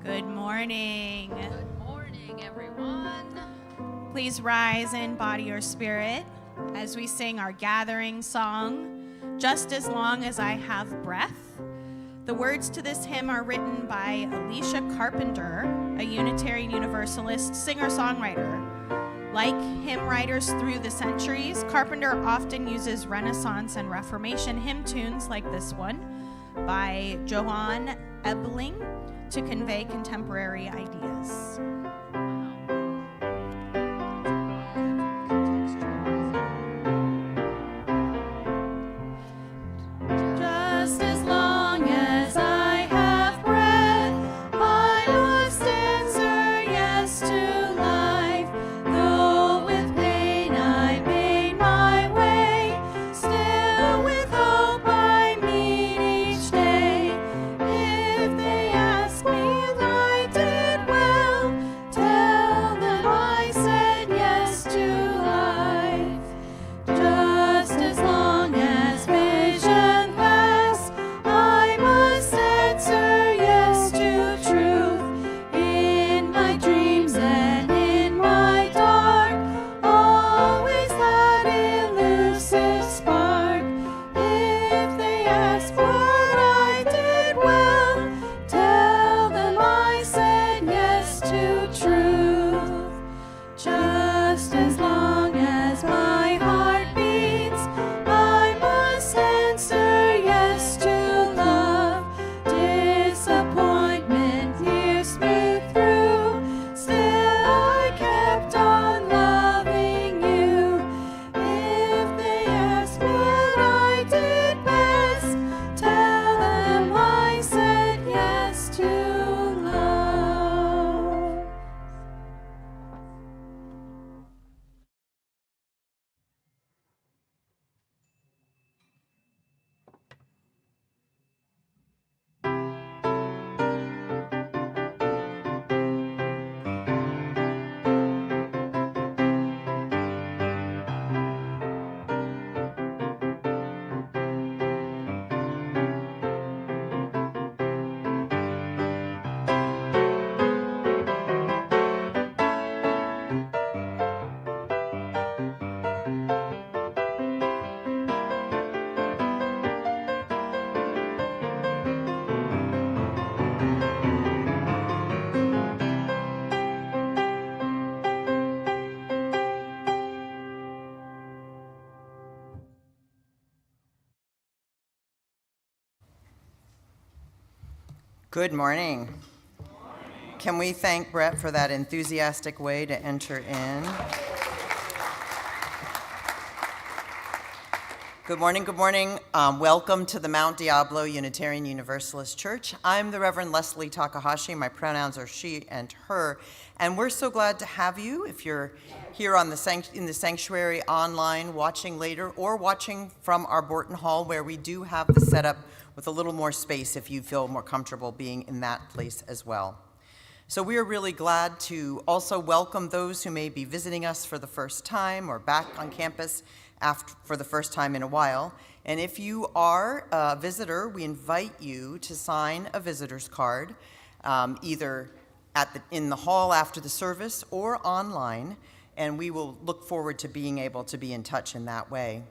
Good morning. Good morning, everyone. Please rise in body or spirit as we sing our gathering song, Just As Long As I Have Breath. The words to this hymn are written by Alicia Carpenter, a Unitarian Universalist singer-songwriter. Like hymn writers through the centuries, Carpenter often uses Renaissance and Reformation hymn tunes like this one by Johann Ebling to convey contemporary ideas. Good morning. Can we thank Brett for that enthusiastic way to enter in? Good morning, good morning. Welcome to the Mount Diablo Unitarian Universalist Church. I'm the Reverend Leslie Takahashi. My pronouns are she and her. And we're so glad to have you if you're here in the sanctuary, online, watching later, or watching from our Borton Hall, where we do have the setup with a little more space if you feel more comfortable being in that place as well. So we are really glad to also welcome those who may be visiting us for the first time or back on campus for the first time in a while. And if you are a visitor, we invite you to sign a visitor's card, either in the hall after the service or online, and we will look forward to being able to be in touch in that way.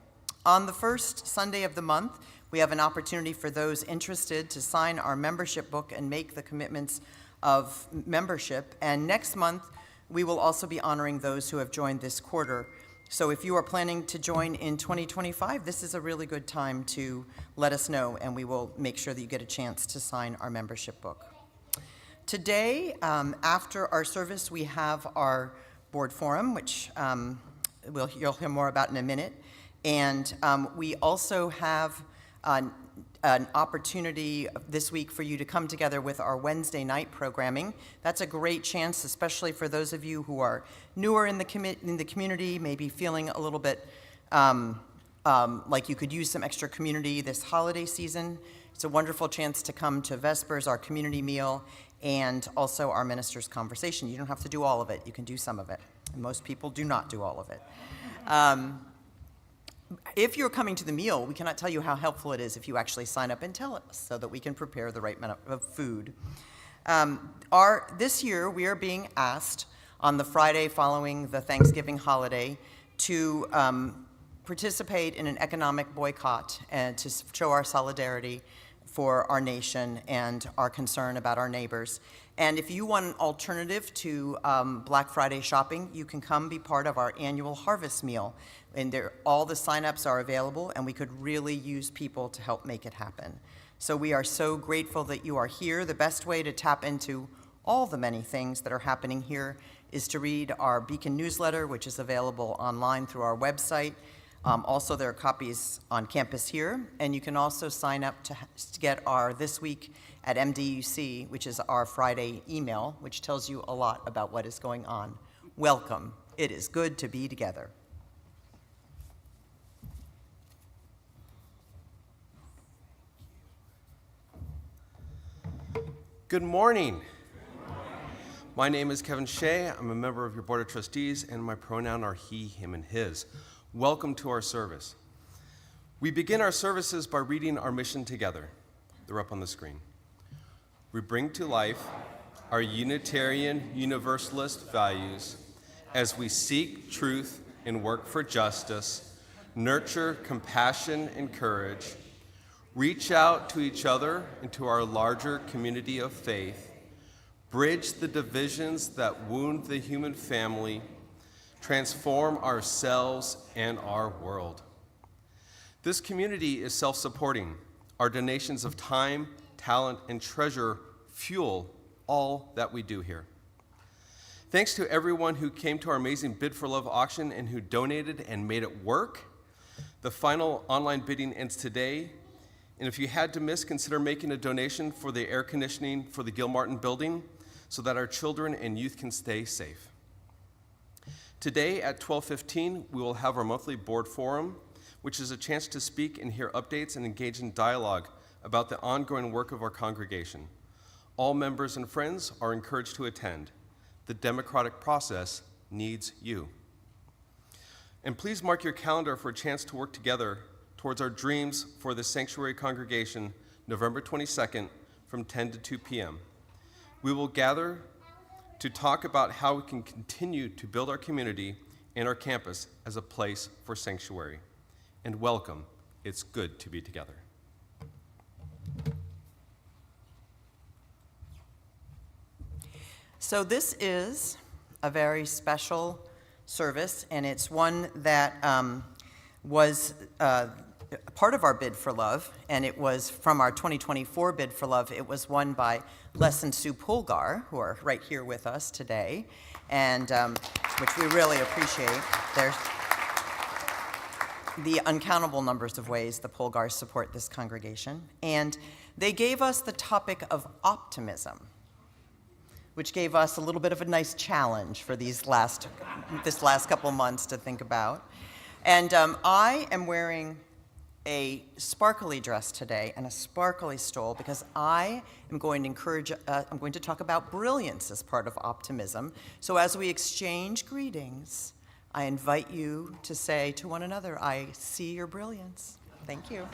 On the first Sunday of the month, we have an opportunity for those interested to sign our membership book and make the commitments of membership. And next month, we will also be honoring those who have joined this quarter. So if you are planning to join in 2025, this is a really good time to let us know, and we will make sure that you get a chance to sign our membership book. Today, after our service, we have our board forum, which you'll hear more about in a minute. And we also have an opportunity this week for you to come together with our Wednesday night programming. That's a great chance, especially for those of you who are newer in the community, maybe feeling a little bit like you could use some extra community this holiday season. It's a wonderful chance to come to Vespers, our community meal, and also our minister's conversation. You don't have to do all of it. You can do some of it. And most people do not do all of it. If you're coming to the meal, we cannot tell you how helpful it is if you actually sign up and tell us so that we can prepare the right amount of food. This year, we are being asked on the Friday following the Thanksgiving holiday to participate in an economic boycott and to show our solidarity for our nation and our concern about our neighbors. And if you want an alternative to Black Friday shopping, you can come be part of our annual harvest meal. And all the signups are available, and we could really use people to help make it happen. So we are so grateful that you are here. The best way to tap into all the many things that are happening here is to read our Beacon newsletter, which is available online through our website. Also, there are copies on campus here, and you can also sign up to get our This Week at MDUUC, which is our Friday email, which tells you a lot about what is going on. Welcome. It is good to be together. Good morning. My name is Kevin Shea. I'm a member of your Board of Trustees, and my pronoun are he, him, and his. Welcome to our service. We begin our services by reading our mission together. They're up on the screen. We bring to life our Unitarian Universalist values as we seek truth and work for justice, nurture compassion and courage, reach out to each other and to our larger community of faith, bridge the divisions that wound the human family, transform ourselves and our world. This community is self-supporting. Our donations of time, talent, and treasure fuel all that we do here. Thanks to everyone who came to our amazing Bid4Love auction and who donated and made it work. The final online bidding ends today. And if you had to miss, consider making a donation for the air conditioning for the Gilmartin building so that our children and youth can stay safe. Today at 12:15, we will have our monthly board forum, which is a chance to speak and hear updates and engage in dialogue about the ongoing work of our congregation. All members and friends are encouraged to attend. The democratic process needs you. And please mark your calendar for a chance to work together towards our dreams for the Sanctuary Congregation, November 22nd from 10 to 2 p.m. We will gather to talk about how we can continue to build our community and our campus as a place for sanctuary. And welcome, it's good to be together. So this is a very special service, and it's one that was part of our Bid4Love, and it was from our 2024 Bid4Love. It was won by Les and Sue Polgars, who are right here with us today, and which we really appreciate. There's the uncountable numbers of ways the Polgars support this congregation. And they gave us the topic of optimism, which gave us a little bit of a nice challenge for this last couple months to think about. And I am wearing a sparkly dress today and a sparkly stole because I am going to I'm going to talk about brilliance as part of optimism. So as we exchange greetings, I invite you to say to one another, I see your brilliance. Thank you.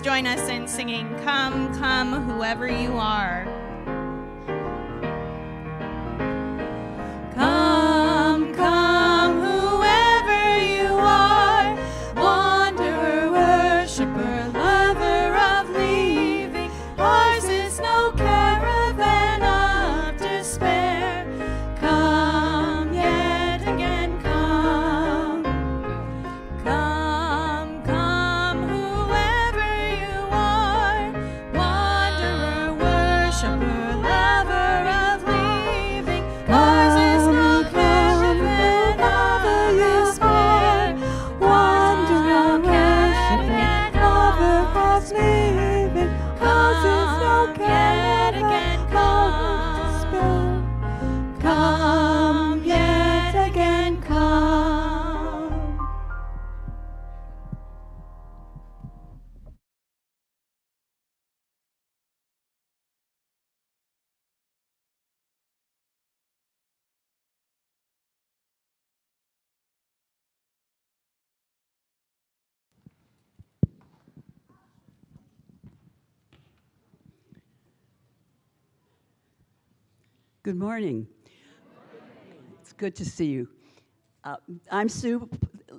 join us in singing Come, Come, Whoever You Are. Come, come, whoever you are, wanderer, worshiper, lover of leaving. Ours is no caravan of despair. Come yet again, come. Come, come, whoever you are, wanderer, worshiper, lover of leaving. Ours is no caravan of despair. Wanderer, worshiper, lover of leaving. Ours is no caravan of despair. Come yet again, come. Good morning. It's good to see you. I'm Sue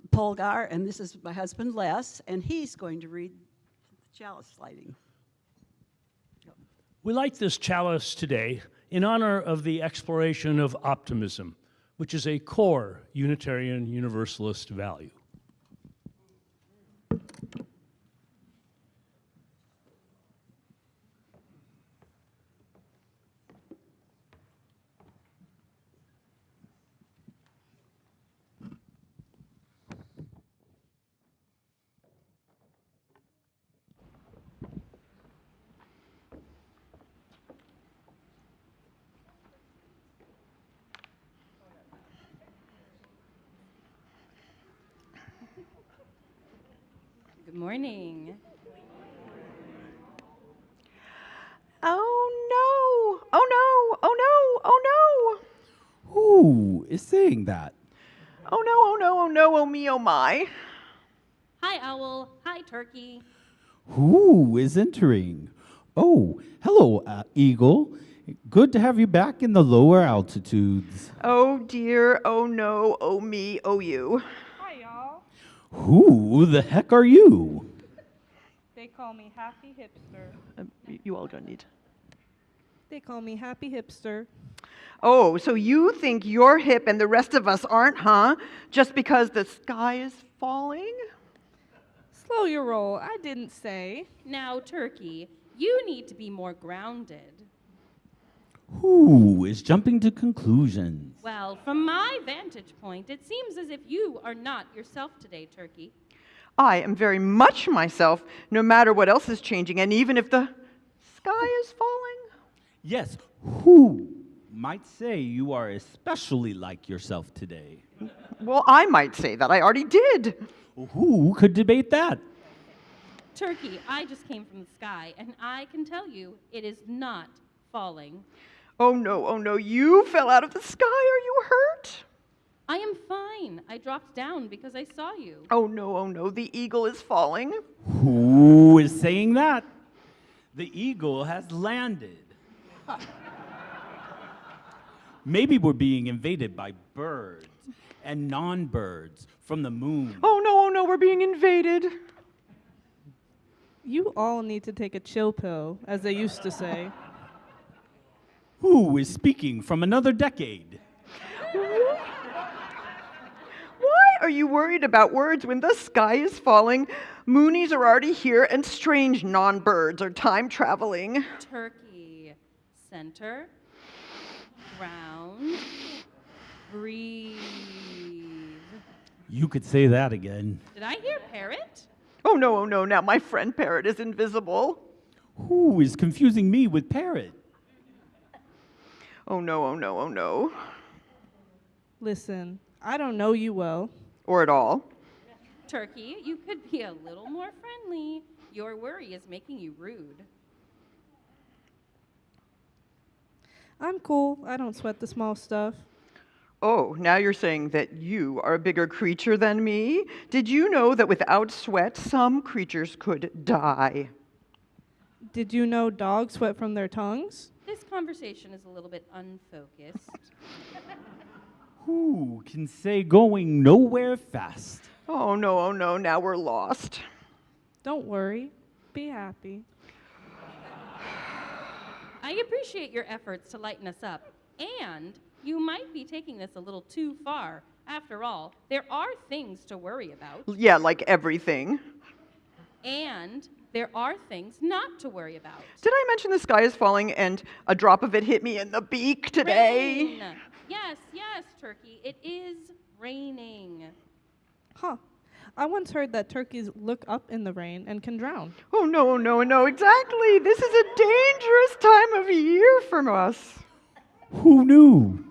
Polgar, and this is my husband, Les, and he's going to read the chalice lighting. We light this chalice today in honor of the exploration of optimism, which is a core Unitarian Universalist value. Good morning. Oh no! Oh no! Oh no! Oh no! Who is saying that? Oh no! Oh no! Oh no! Oh me! Oh my! Hi, Owl. Hi, Turkey. Who is entering? Oh, hello, Eagle. Good to have you back in the lower altitudes. Oh dear! Oh no! Oh me! Oh you! Hi, y'all. Who the heck are you? They call me Happy Hipster. You all don't need. They call me Happy Hipster. Oh, so you think you're hip and the rest of us aren't, huh? Just because the sky is falling? Slow your roll. I didn't say. Now, Turkey, you need to be more grounded. Who is jumping to conclusions? Well, from my vantage point, it seems as if you are not yourself today, Turkey. I am very much myself, no matter what else is changing, and even if the sky is falling. Yes, who might say you are especially like yourself today? Well, I might say that. I already did. Who could debate that? Turkey, I just came from the sky, and I can tell you it is not falling. Oh no, you fell out of the sky. Are you hurt? I am fine. I dropped down because I saw you. Oh no, the eagle is falling. Who is saying that? The eagle has landed. Maybe we're being invaded by birds and non-birds from the moon. Oh no, we're being invaded. You all need to take a chill pill, as they used to say. Who is speaking from another decade? Why are you worried about words when the sky is falling? Moonies are already here and strange non-birds are time traveling. Turkey, center, round, breathe. You could say that again. Did I hear parrot? Oh no, now my friend Parrot is invisible. Who is confusing me with Parrot? Oh no. Listen, I don't know you well. Or at all. Turkey, you could be a little more friendly. Your worry is making you rude. I'm cool. I don't sweat the small stuff. Oh, now you're saying that you are a bigger creature than me? Did you know that without sweat, some creatures could die? Did you know dogs sweat from their tongues? This conversation is a little bit unfocused. Who can say going nowhere fast? Oh no, now we're lost. Don't worry. Be happy. I appreciate your efforts to lighten us up, and you might be taking this a little too far. After all, there are things to worry about. Yeah, like everything. And there are things not to worry about. Did I mention the sky is falling and a drop of it hit me in the beak today? Rain. Yes, Turkey, it is raining. Huh. I once heard that turkeys look up in the rain and can drown. Oh, no, exactly. This is a dangerous time of year for us. Who knew?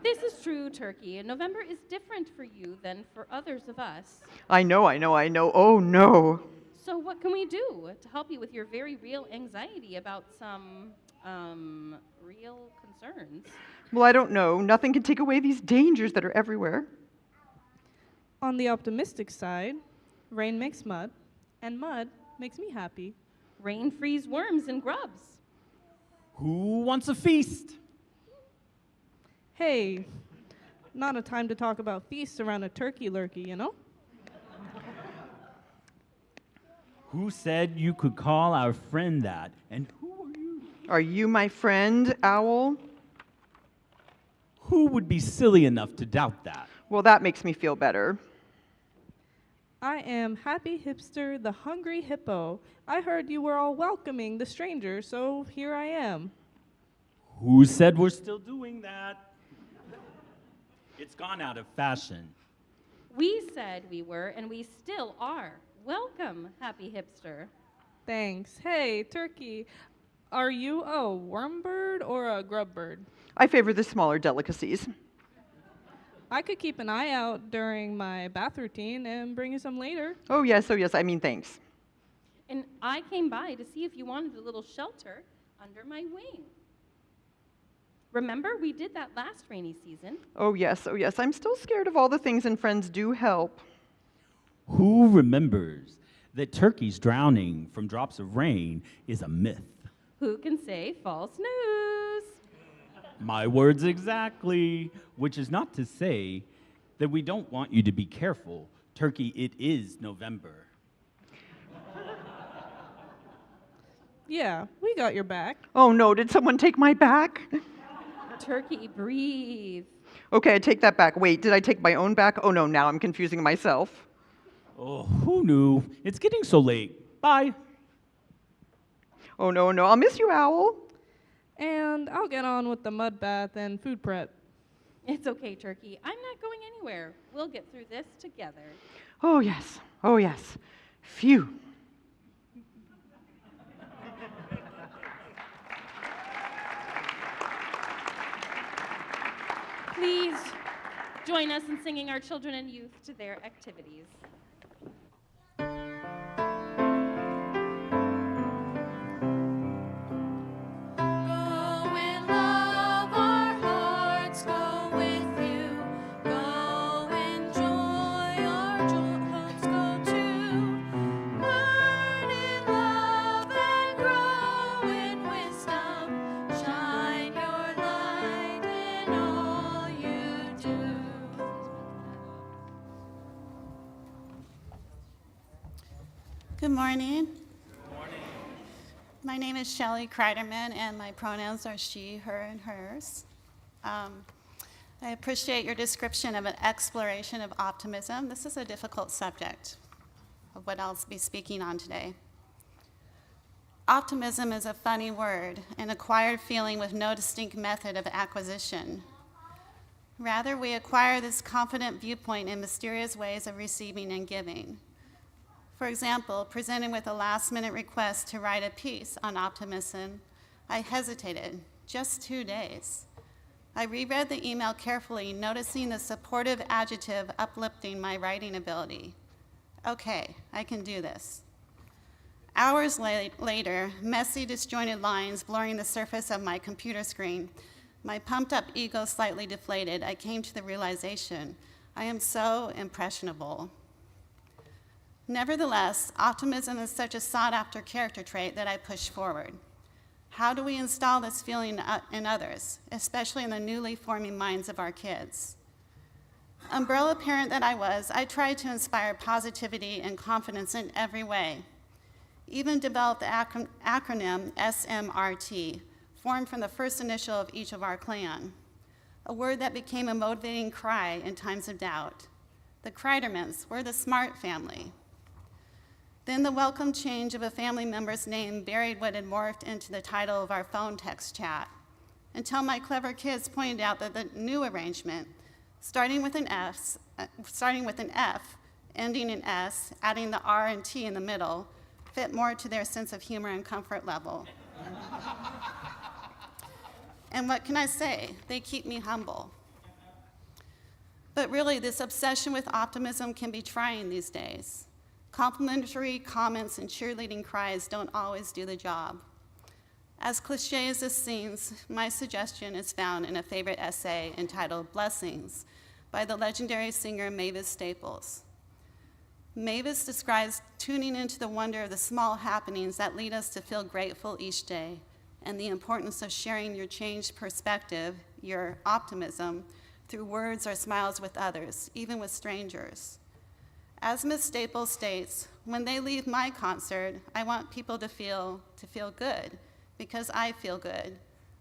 This is true, Turkey, and November is different for you than for others of us. I know. Oh, no. So what can we do to help you with your very real anxiety about some, real concerns? Well, I don't know. Nothing can take away these dangers that are everywhere. On the optimistic side, rain makes mud, and mud makes me happy. Rain frees worms and grubs. Who wants a feast? Hey, not a time to talk about feasts around a turkey lurkey, you know? Who said you could call our friend that? And who are you? Are you my friend, Owl? Who would be silly enough to doubt that? Well, that makes me feel better. I am Happy Hipster, the hungry hippo. I heard you were all welcoming the stranger, so here I am. Who said we're still doing that? It's gone out of fashion. We said we were, and we still are. Welcome, Happy Hipster. Thanks. Hey, turkey, are you a worm bird or a grub bird? I favor the smaller delicacies. I could keep an eye out during my bath routine and bring you some later. Oh, yes, I mean, thanks. And I came by to see if you wanted a little shelter under my wing. Remember, we did that last rainy season. Oh, yes, I'm still scared of all the things, and friends do help. Who remembers that turkeys drowning from drops of rain is a myth? Who can say false news? My words exactly, which is not to say that we don't want you to be careful. Turkey, it is November. Yeah, we got your back. Oh, no, did someone take my back? Turkey, breathe. Okay, I take that back. Wait, did I take my own back? Oh, no, now I'm confusing myself. Oh, who knew? It's getting so late. Bye. Oh, no, I'll miss you, Owl. And I'll get on with the mud bath and food prep. It's okay, Turkey. I'm not going anywhere. We'll get through this together. Oh, yes. Phew. Please join us in singing our children and youth to their activities. Good morning. My name is Shelley Kreiderman, and my pronouns are she, her, and hers. I appreciate your description of an exploration of optimism. This is a difficult subject of what I'll be speaking on today. Optimism is a funny word, an acquired feeling with no distinct method of acquisition. Rather, we acquire this confident viewpoint in mysterious ways of receiving and giving. For example, presented with a last-minute request to write a piece on optimism, I hesitated just 2 days. I reread the email carefully, noticing the supportive adjective uplifting my writing ability. Okay, I can do this. Hours later, messy, disjointed lines blurring the surface of my computer screen My pumped up ego slightly deflated, I came to the realization I am so impressionable. Nevertheless, optimism is such a sought-after character trait that I push forward. How do we install this feeling in others, especially in the newly forming minds of our kids? Umbrella parent that I was, I tried to inspire positivity and confidence in every way. Even developed the acronym SMRT, formed from the first initial of each of our clan, a word that became a motivating cry in times of doubt. The Kreidermans were the smart family. Then the welcome change of a family member's name buried what had morphed into the title of our phone text chat, until my clever kids pointed out that the new arrangement, starting with an F, ending in S, adding the R and T in the middle, fit more to their sense of humor and comfort level. And what can I say? They keep me humble. But really, this obsession with optimism can be trying these days. Complimentary comments and cheerleading cries don't always do the job. As cliche as this seems, my suggestion is found in a favorite essay entitled Blessings by the legendary singer Mavis Staples. Mavis describes tuning into the wonder of the small happenings that lead us to feel grateful each day, and the importance of sharing your changed perspective, your optimism, through words or smiles with others, even with strangers. As Ms. Staples states, when they leave my concert, I want people to feel good, because I feel good.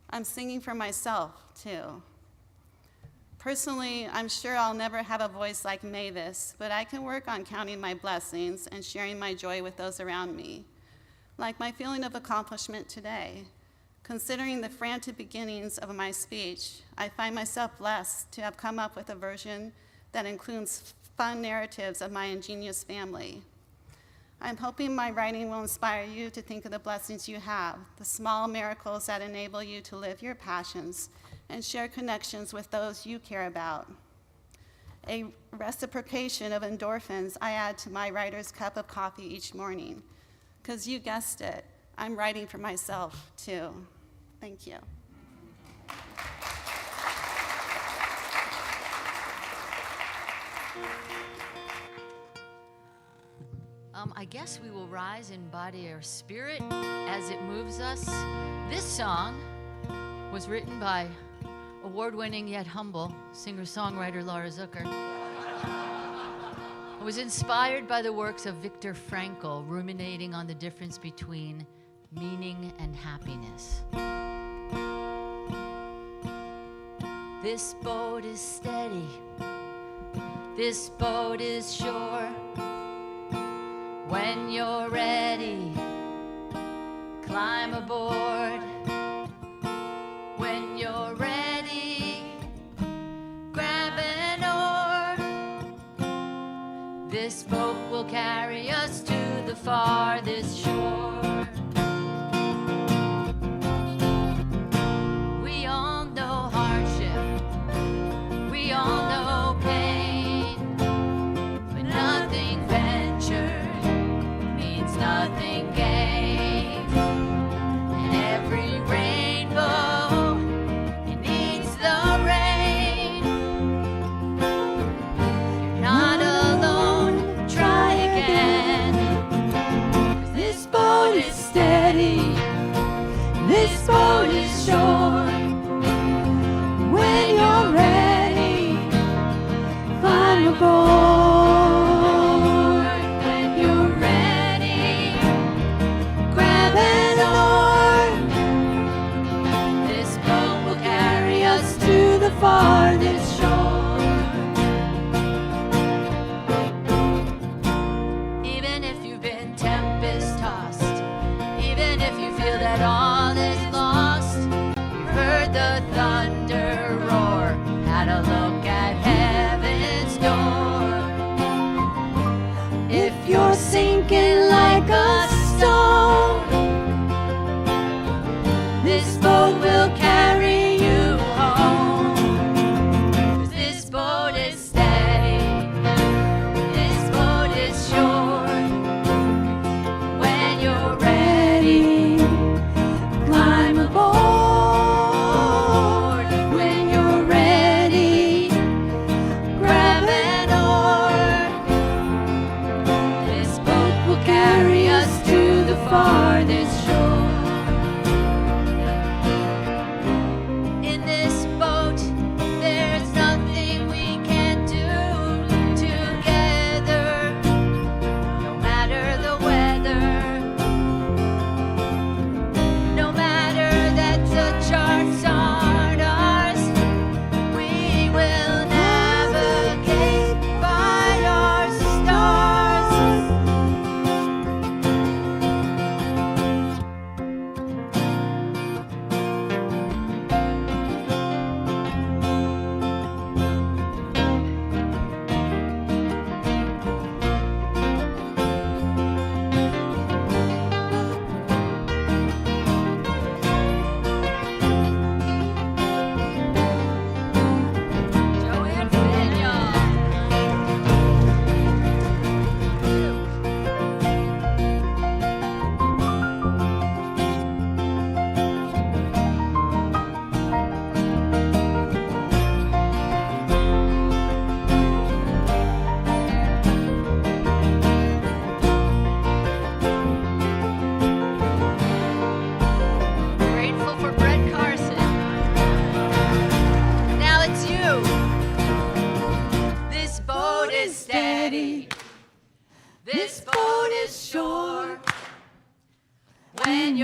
I'm singing for myself, too. Personally, I'm sure I'll never have a voice like Mavis, but I can work on counting my blessings and sharing my joy with those around me, like my feeling of accomplishment today. Considering the frantic beginnings of my speech, I find myself blessed to have come up with a version that includes fun narratives of my ingenious family. I'm hoping my writing will inspire you to think of the blessings you have, the small miracles that enable you to live your passions and share connections with those you care about. A reciprocation of endorphins I add to my writer's cup of coffee each morning, because you guessed it, I'm writing for myself too. Thank you. I guess we will rise in body or spirit as it moves us. This song was written by award-winning yet humble singer-songwriter Laura Zucker. It was inspired by the works of Viktor Frankl, ruminating on the difference between meaning and happiness. This boat is steady, this boat is sure. When you're ready, climb aboard. When you're ready, grab an oar. This boat will carry us to the farthest shore. We all know hardship, we all know pain, but nothing ventured means nothing gained. And every rainbow, it needs the rain. You're not alone, try again. 'Cause this boat is steady, this boat is sure. When you're ready, climb aboard. When you're ready, grab an oar. This boat will carry us to the farthest shore. Even if you've been tempest-tossed, even if you feel that all is lost, you heard the thunder roar, had a look at heaven's door. If you're sinking like a stone, this boat will carry you home. 'Cause this boat is steady, this boat is sure. When you're ready, climb aboard.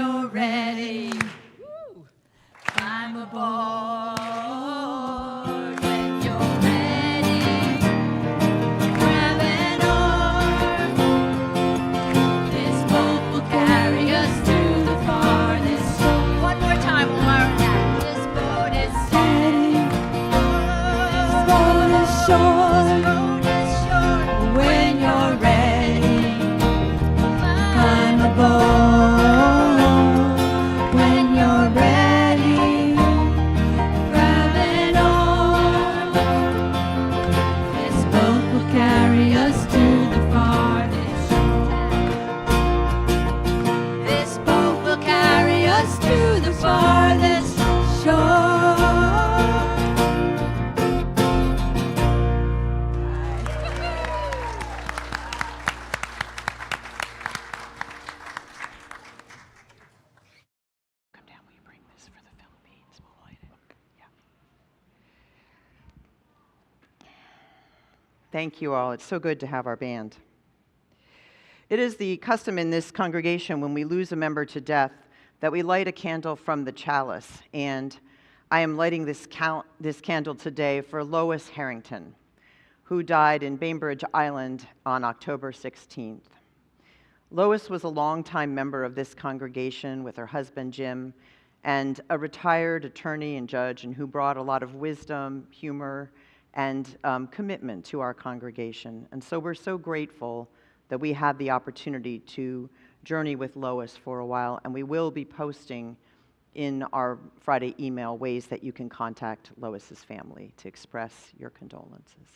you're ready, climb aboard. When you're ready, grab an oar. This boat will carry us to the farthest shore. One more time, we'll learn that. This boat is steady. This boat is shore. When you're ready, climb aboard. When you're ready, grab an oar. This boat will carry us to the farthest shore. This boat will carry us to the farthest shore. Come down, will you bring this for the Philippines? We'll light it. Yeah. Thank you all. It's so good to have our band. It is the custom in this congregation when we lose a member to death that we light a candle from the chalice. And I am lighting this candle today for Lois Harrington, who died in Bainbridge Island on October 16th. Lois was a longtime member of this congregation with her husband, Jim, and a retired attorney and judge, and who brought a lot of wisdom, humor, and commitment to our congregation. And so we're so grateful that we had the opportunity to journey with Lois for a while, and we will be posting in our Friday email ways that you can contact Lois's family to express your condolences.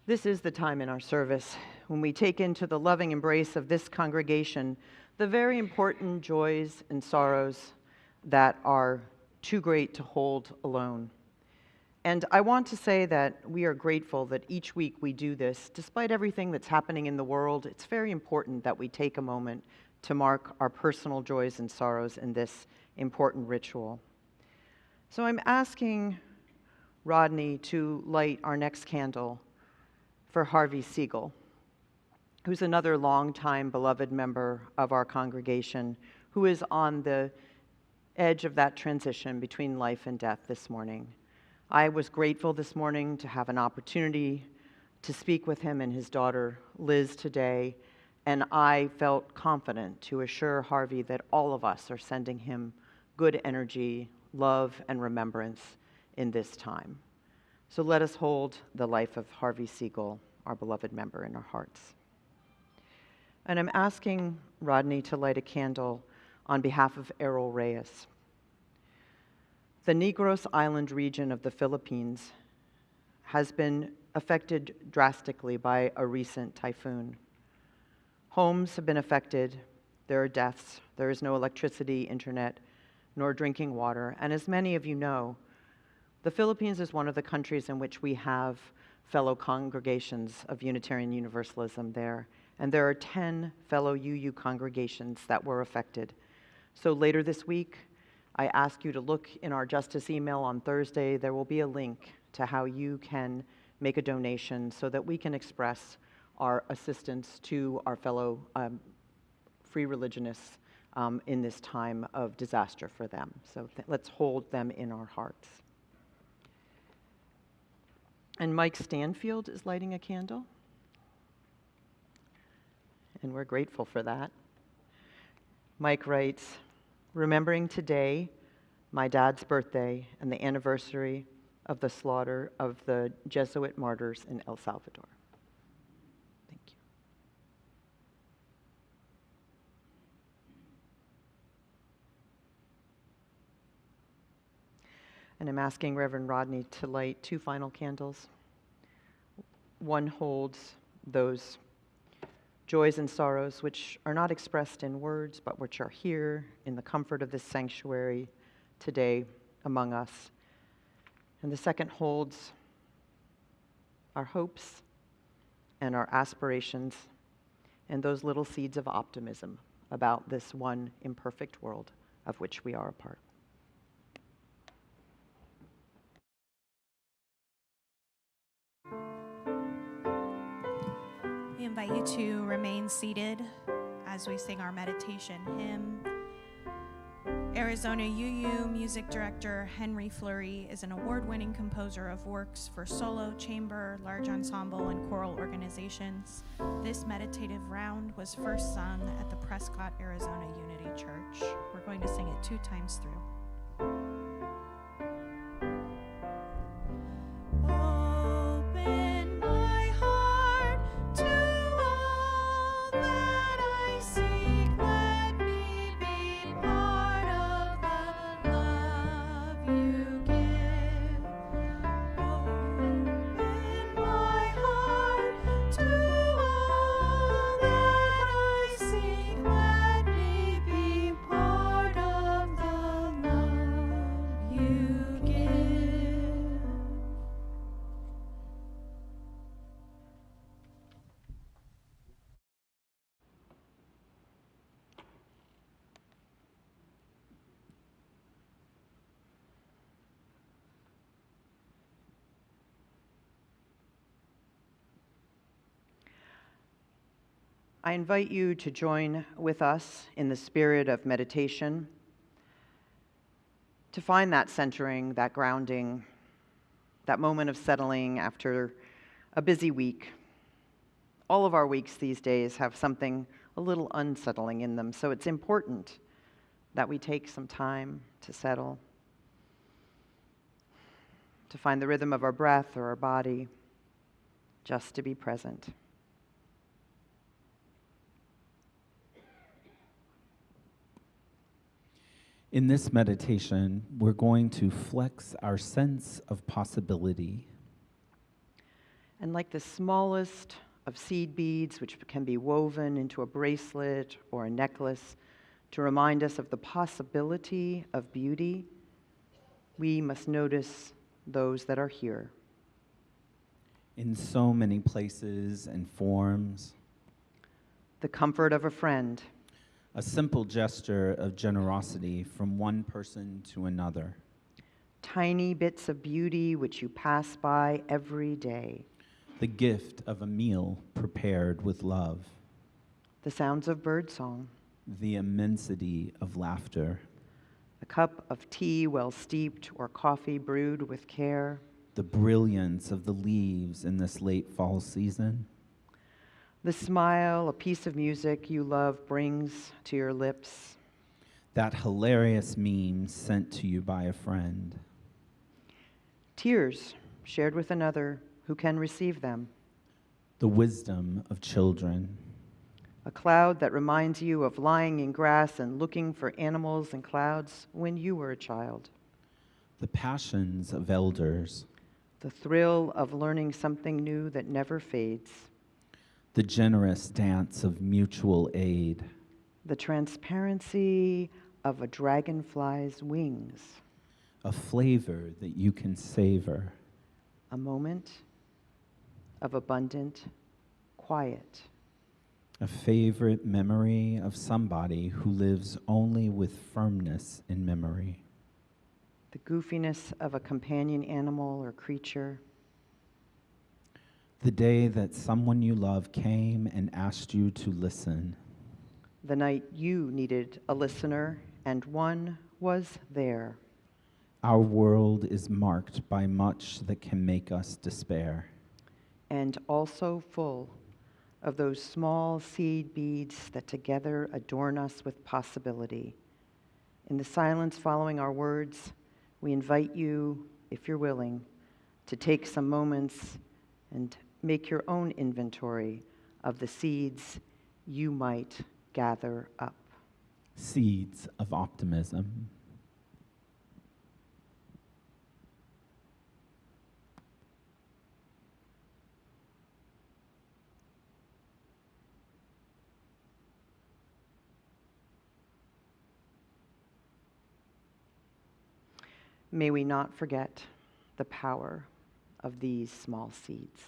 This is the time in our service when we take into the loving embrace of this congregation the very important joys and sorrows that are too great to hold alone. And I want to say that we are grateful that each week we do this. Despite everything that's happening in the world, it's very important that we take a moment to mark our personal joys and sorrows in this important ritual. So I'm asking Rodney to light our next candle for Harvey Siegel, who's another longtime beloved member of our congregation, who is on the edge of that transition between life and death this morning. I was grateful this morning to have an opportunity to speak with him and his daughter, Liz, today, and I felt confident to assure Harvey that all of us are sending him good energy, love, and remembrance in this time. So let us hold the life of Harvey Siegel, our beloved member, in our hearts. And I'm asking Rodney to light a candle on behalf of Errol Reyes. The Negros Island region of the Philippines has been affected drastically by a recent typhoon. Homes have been affected, there are deaths, there is no electricity, internet, nor drinking water, and as many of you know, the Philippines is one of the countries in which we have fellow congregations of Unitarian Universalism there, and there are 10 fellow UU congregations that were affected. So later this week, I ask you to look in our justice email on Thursday. There will be a link to how you can make a donation so that we can express our assistance to our fellow free religionists in this time of disaster for them. So let's hold them in our hearts. And Mike Stanfield is lighting a candle. And we're grateful for that. Mike writes, remembering today, my dad's birthday, and the anniversary of the slaughter of the Jesuit martyrs in El Salvador. Thank you. And I'm asking Reverend Rodney to light 2 final candles. One holds those joys and sorrows which are not expressed in words, but which are here in the comfort of this sanctuary today among us. And the second holds our hopes and our aspirations and those little seeds of optimism about this one imperfect world of which we are a part. We invite you to remain seated as we sing our meditation hymn. Arizona UU music director Henry Fleury is an award-winning composer of works for solo, chamber, large ensemble, and choral organizations. This meditative round was first sung at the Prescott, Arizona Unity Church. We're going to sing it 2 times through. Open my heart to all that I seek. Let me be part of the love you give. Open my heart to all that I seek. Let me be part of the love you give. I invite you to join with us in the spirit of meditation, to find that centering, that grounding, that moment of settling after a busy week. All of our weeks these days have something a little unsettling in them, so it's important that we take some time to settle, to find the rhythm of our breath or our body, just to be present. In this meditation, we're going to flex our sense of possibility. And like the smallest of seed beads, which can be woven into a bracelet or a necklace to remind us of the possibility of beauty, we must notice those that are here. In so many places and forms. The comfort of a friend. A simple gesture of generosity from one person to another. Tiny bits of beauty which you pass by every day. The gift of a meal prepared with love. The sounds of birdsong. The immensity of laughter. A cup of tea well steeped or coffee brewed with care. The brilliance of the leaves in this late fall season. The smile a piece of music you love brings to your lips. That hilarious meme sent to you by a friend. Tears shared with another who can receive them. The wisdom of children. A cloud that reminds you of lying in grass and looking for animals and clouds when you were a child. The passions of elders. The thrill of learning something new that never fades. The generous dance of mutual aid. The transparency of a dragonfly's wings. A flavor that you can savor. A moment of abundant quiet. A favorite memory of somebody who lives only with firmness in memory. The goofiness of a companion animal or creature. The day that someone you love came and asked you to listen. The night you needed a listener and one was there. Our world is marked by much that can make us despair. And also full of those small seed beads that together adorn us with possibility. In the silence following our words, we invite you, if you're willing, to take some moments and make your own inventory of the seeds you might gather up. Seeds of optimism. May we not forget the power of these small seeds.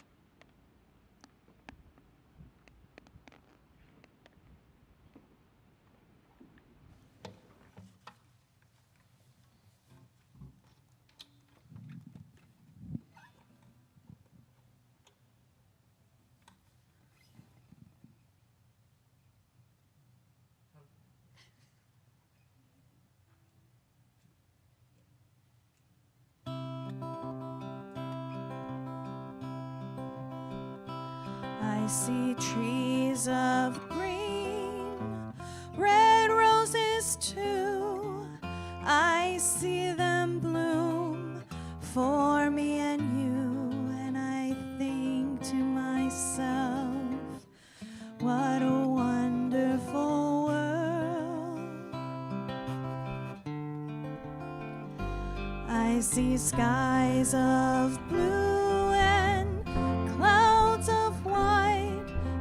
I see trees of green, red roses too. I see them bloom for me and you, and I think to myself, what a wonderful world. I see skies of blue and clouds of white,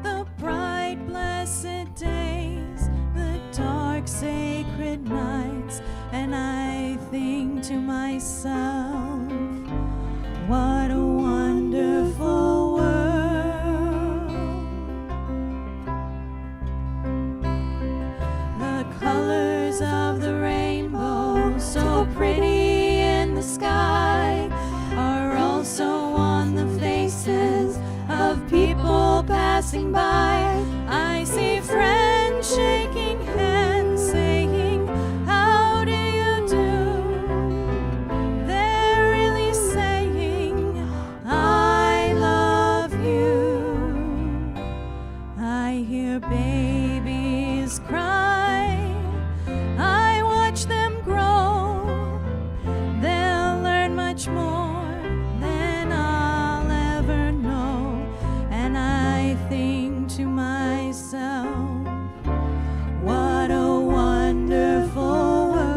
the bright blessed days, the dark sacred nights, and I think to myself, what a wonderful world. The colors of the rainbow, so pretty in the sky, are also on the faces of people passing by. I see friends shaking hands, saying, how do you do? They're really saying, I love you. I hear babies cry, I watch them grow. They'll learn much more than I'll ever know. And I think to myself, what a wonderful world.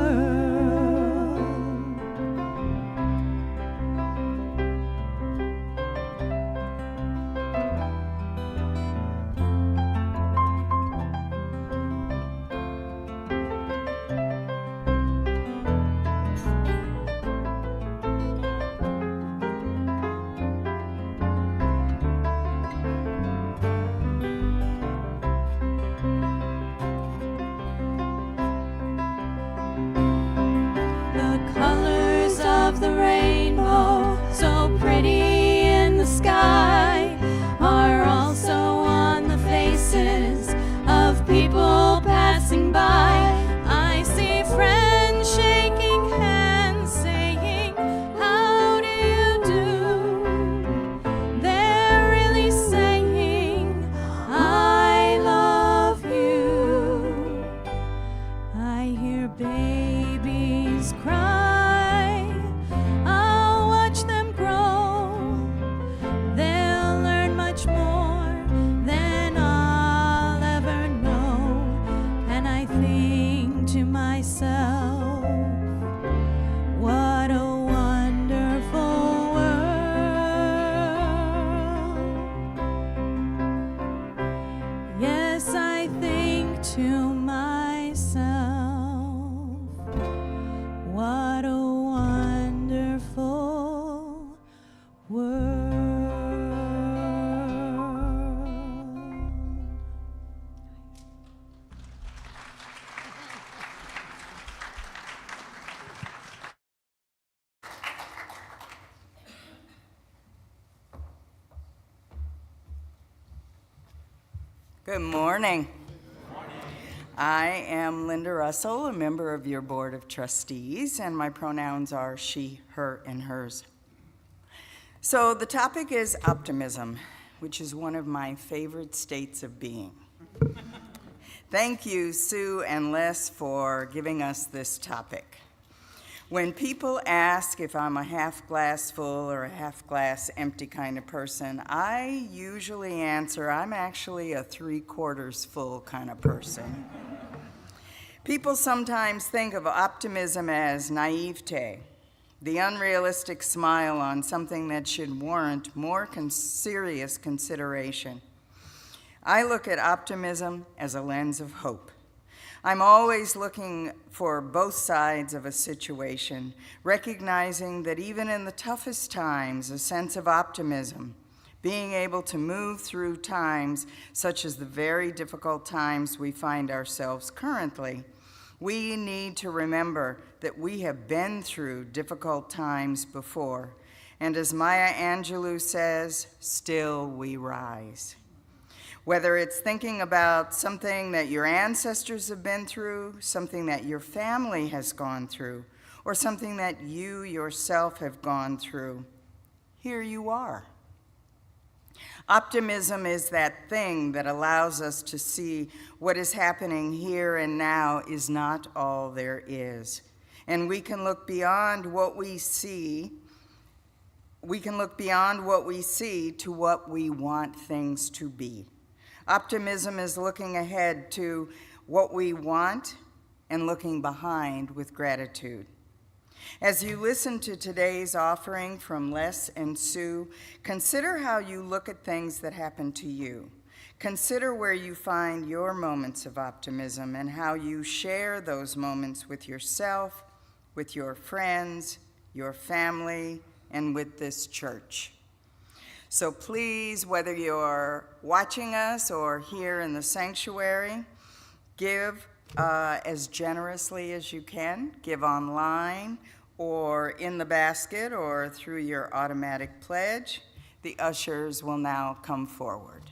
The colors of the rainbow, so pretty in the sky, are also on the faces of people passing by. I see friends shaking hands, saying, how do you do? They're really saying, I love you. I hear babies cry, I'll watch them grow. They'll learn much more than I'll ever know. And I think to myself, what a wonderful world. Yes, I think to myself, what a wonderful world. Good morning. I am Linda Russell, a member of your Board of Trustees, and my pronouns are she, her, and hers. So the topic is optimism, which is one of my favorite states of being. Thank you, Sue and Les, for giving us this topic. When people ask if I'm a half glass full or a half glass empty kind of person, I usually answer I'm actually a 3/4 full kind of person. People sometimes think of optimism as naivete, the unrealistic smile on something that should warrant more serious consideration. I look at optimism as a lens of hope. I'm always looking for both sides of a situation, recognizing that even in the toughest times, a sense of optimism, being able to move through times such as the very difficult times we find ourselves currently, we need to remember that we have been through difficult times before, and as Maya Angelou says, still we rise. Whether it's thinking about something that your ancestors have been through, something that your family has gone through, or something that you yourself have gone through, here you are. Optimism is that thing that allows us to see what is happening here and now is not all there is. And we can look beyond what we see. We can look beyond what we see to what we want things to be. Optimism is looking ahead to what we want and looking behind with gratitude. As you listen to today's offering from Les and Sue, consider how you look at things that happen to you. Consider where you find your moments of optimism and how you share those moments with yourself, with your friends, your family, and with this church. So please, whether you're watching us or here in the sanctuary, give as generously as you can. Give online or in the basket or through your automatic pledge. The ushers will now come forward.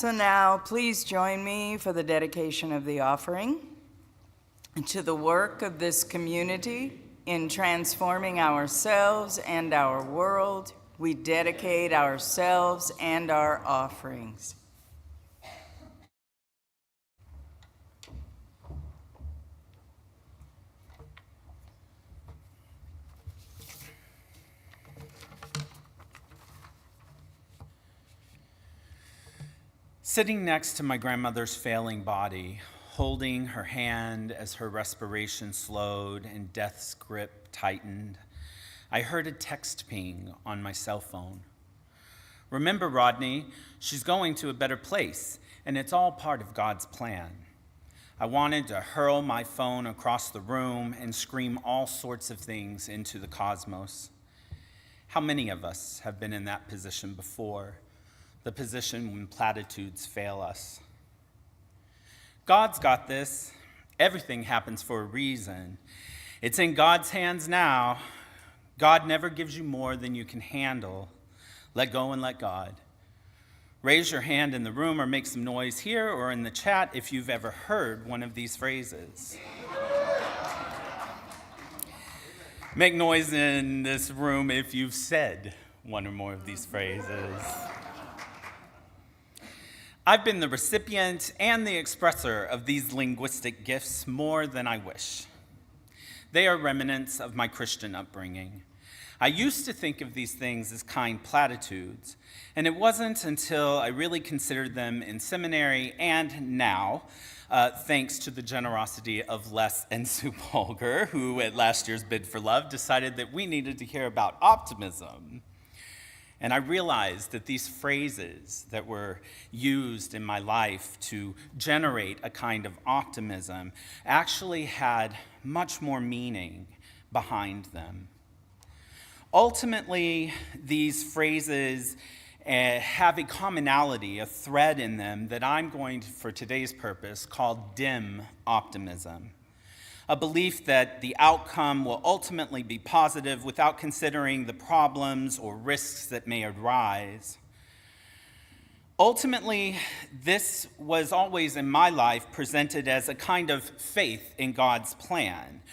So now, please join me for the dedication of the offering. To the work of this community in transforming ourselves and our world, we dedicate ourselves and our offerings. Sitting next to my grandmother's failing body, holding her hand as her respiration slowed and death's grip tightened, I heard a text ping on my cell phone. Remember, Rodney, she's going to a better place, and it's all part of God's plan. I wanted to hurl my phone across the room and scream all sorts of things into the cosmos. How many of us have been in that position before? The position when platitudes fail us. God's got this. Everything happens for a reason. It's in God's hands now. God never gives you more than you can handle. Let go and let God. Raise your hand in the room or make some noise here or in the chat if you've ever heard one of these phrases. Make noise in this room if you've said one or more of these phrases. I've been the recipient and the expressor of these linguistic gifts more than I wish. They are remnants of my Christian upbringing. I used to think of these things as kind platitudes, and it wasn't until I really considered them in seminary and now, thanks to the generosity of Les and Sue Polgars, who at last year's Bid4Love decided that we needed to hear about optimism. And I realized that these phrases that were used in my life to generate a kind of optimism actually had much more meaning behind them. Ultimately, these phrases have a commonality, a thread in them that I'm going to, for today's purpose, call dim optimism. A belief that the outcome will ultimately be positive without considering the problems or risks that may arise. Ultimately, this was always in my life presented as a kind of faith in God's plan,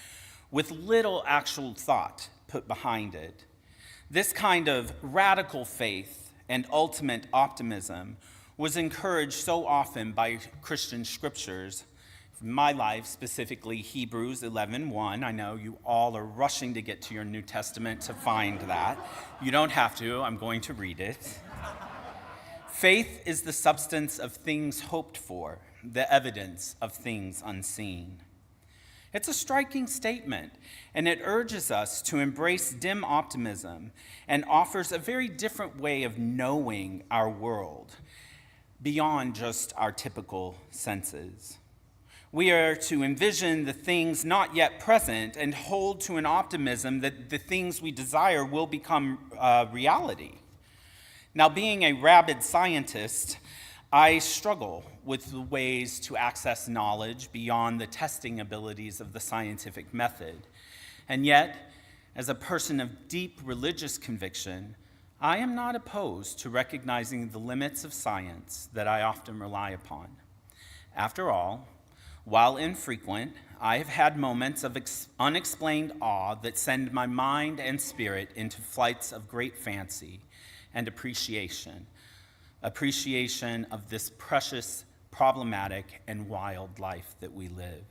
with little actual thought put behind it. This kind of radical faith and ultimate optimism was encouraged so often by Christian scriptures. My life, specifically Hebrews 11:1. I know you all are rushing to get to your New Testament to find that. You don't have to, I'm going to read it. Faith is the substance of things hoped for, the evidence of things unseen. It's a striking statement, and it urges us to embrace dim optimism and offers a very different way of knowing our world beyond just our typical senses. We are to envision the things not yet present and hold to an optimism that the things we desire will become reality. Now, being a rabid scientist, I struggle with the ways to access knowledge beyond the testing abilities of the scientific method. And yet, as a person of deep religious conviction, I am not opposed to recognizing the limits of science that I often rely upon. After all, while infrequent, I have had moments of unexplained awe that send my mind and spirit into flights of great fancy and appreciation of this precious, problematic, and wild life that we live.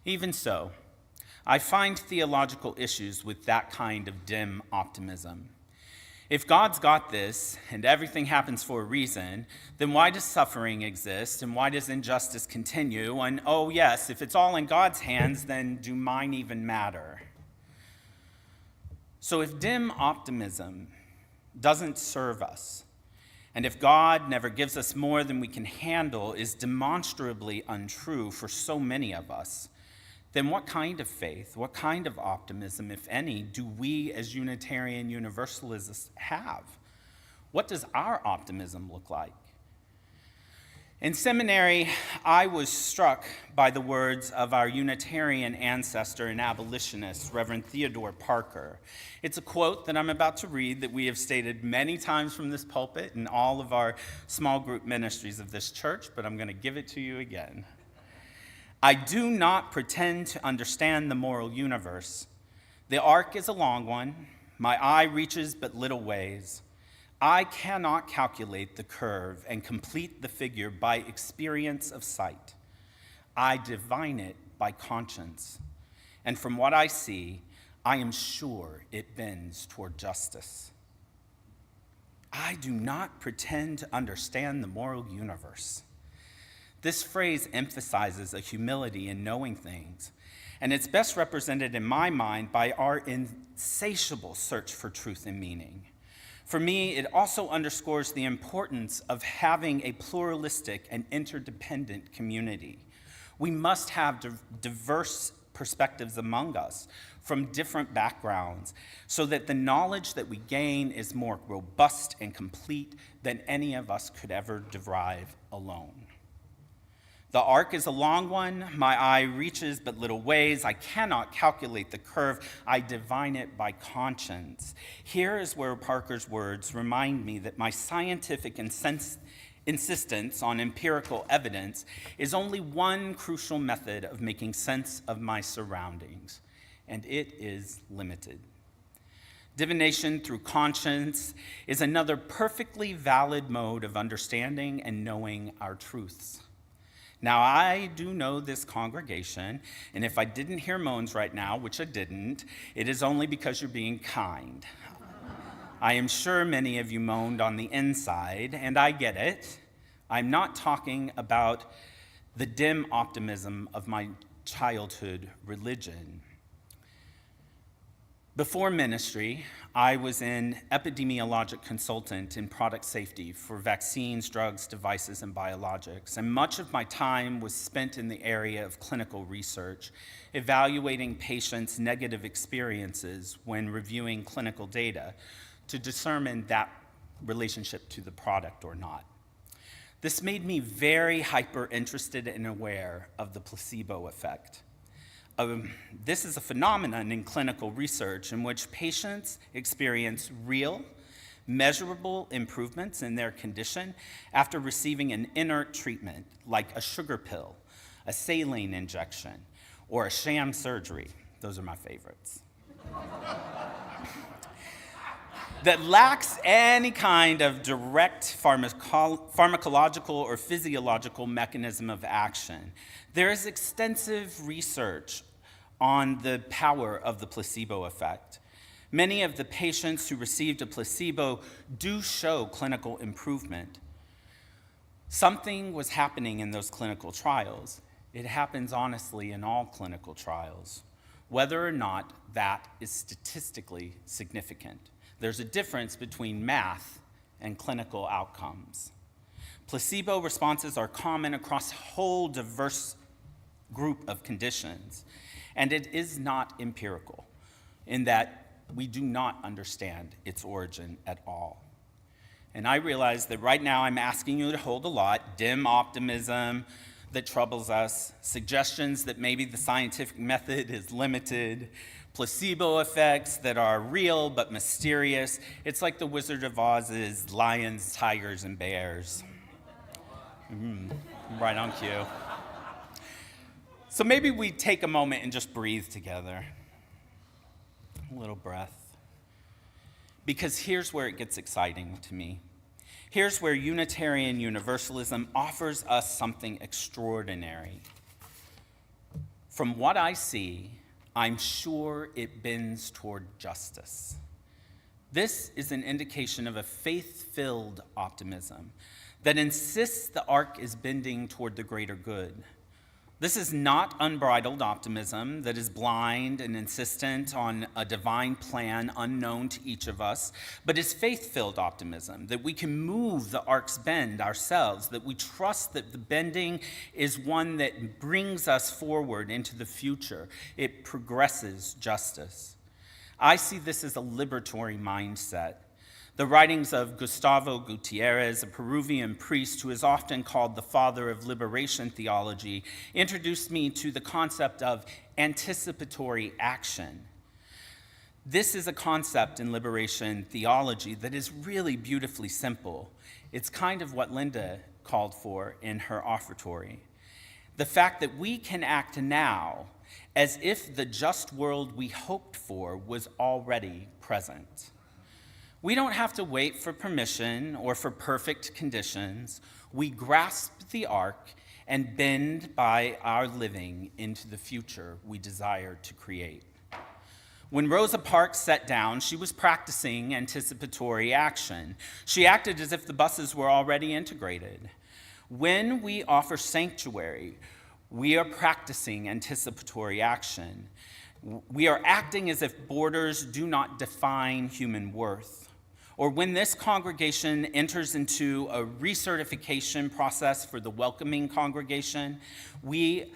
Even so, I find theological issues with that kind of dim optimism. If God's got this, and everything happens for a reason, then why does suffering exist, and why does injustice continue? And oh yes, if it's all in God's hands, then do mine even matter? So if dim optimism doesn't serve us, and if God never gives us more than we can handle is demonstrably untrue for so many of us, then what kind of faith, what kind of optimism, if any, do we as Unitarian Universalists have? What does our optimism look like? In seminary, I was struck by the words of our Unitarian ancestor and abolitionist, Reverend Theodore Parker. It's a quote that I'm about to read that we have stated many times from this pulpit in all of our small group ministries of this church, but I'm going to give it to you again. I do not pretend to understand the moral universe. The arc is a long one. My eye reaches but little ways. I cannot calculate the curve and complete the figure by experience of sight. I divine it by conscience. And from what I see, I am sure it bends toward justice. I do not pretend to understand the moral universe. This phrase emphasizes a humility in knowing things, and it's best represented in my mind by our insatiable search for truth and meaning. For me, it also underscores the importance of having a pluralistic and interdependent community. We must have diverse perspectives among us from different backgrounds so that the knowledge that we gain is more robust and complete than any of us could ever derive alone. The arc is a long one. My eye reaches but little ways. I cannot calculate the curve. I divine it by conscience. Here is where Parker's words remind me that my scientific insistence on empirical evidence is only one crucial method of making sense of my surroundings, and it is limited. Divination through conscience is another perfectly valid mode of understanding and knowing our truths. Now, I do know this congregation, and if I didn't hear moans right now, which I didn't, it is only because you're being kind. I am sure many of you moaned on the inside, and I get it. I'm not talking about the dim optimism of my childhood religion. Before ministry, I was an epidemiologic consultant in product safety for vaccines, drugs, devices, and biologics, and much of my time was spent in the area of clinical research, evaluating patients' negative experiences when reviewing clinical data to determine that relationship to the product or not. This made me very hyper-interested and aware of the placebo effect. This is a phenomenon in clinical research in which patients experience real, measurable improvements in their condition after receiving an inert treatment like a sugar pill, a saline injection, or a sham surgery. Those are my favorites. That lacks any kind of direct pharmacological or physiological mechanism of action. There is extensive research on the power of the placebo effect. Many of the patients who received a placebo do show clinical improvement. Something was happening in those clinical trials. It happens honestly in all clinical trials, whether or not that is statistically significant. There's a difference between math and clinical outcomes. Placebo responses are common across a whole diverse group of conditions, and it is not empirical in that we do not understand its origin at all. And I realize that right now I'm asking you to hold a lot, dim optimism that troubles us, suggestions that maybe the scientific method is limited, placebo effects that are real but mysterious. It's like the Wizard of Oz's lions, tigers, and bears. Right on cue. So maybe we take a moment and just breathe together. A little breath. Because here's where it gets exciting to me. Here's where Unitarian Universalism offers us something extraordinary. From what I see, I'm sure it bends toward justice. This is an indication of a faith-filled optimism that insists the arc is bending toward the greater good. This is not unbridled optimism that is blind and insistent on a divine plan unknown to each of us, but is faith-filled optimism, that we can move the arc's bend ourselves, that we trust that the bending is one that brings us forward into the future. It progresses justice. I see this as a liberatory mindset, The writings of Gustavo Gutierrez, a Peruvian priest who is often called the father of liberation theology, introduced me to the concept of anticipatory action. This is a concept in liberation theology that is really beautifully simple. It's kind of what Linda called for in her offertory. The fact that we can act now as if the just world we hoped for was already present. We don't have to wait for permission or for perfect conditions. We grasp the arc and bend by our living into the future we desire to create. When Rosa Parks sat down, she was practicing anticipatory action. She acted as if the buses were already integrated. When we offer sanctuary, we are practicing anticipatory action. We are acting as if borders do not define human worth. Or when this congregation enters into a recertification process for the welcoming congregation, we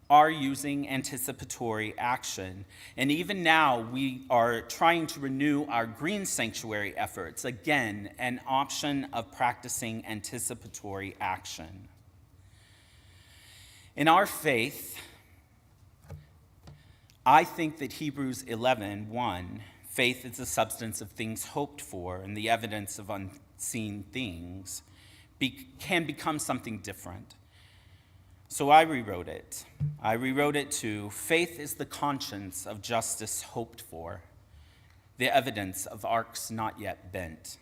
are using anticipatory action. And even now, we are trying to renew our green sanctuary efforts. Again, an option of practicing anticipatory action. In our faith, I think that Hebrews 11:1, faith is the substance of things hoped for and the evidence of unseen things, can become something different. So I rewrote it. I rewrote it to, faith is the conscience of justice hoped for, the evidence of arcs not yet bent.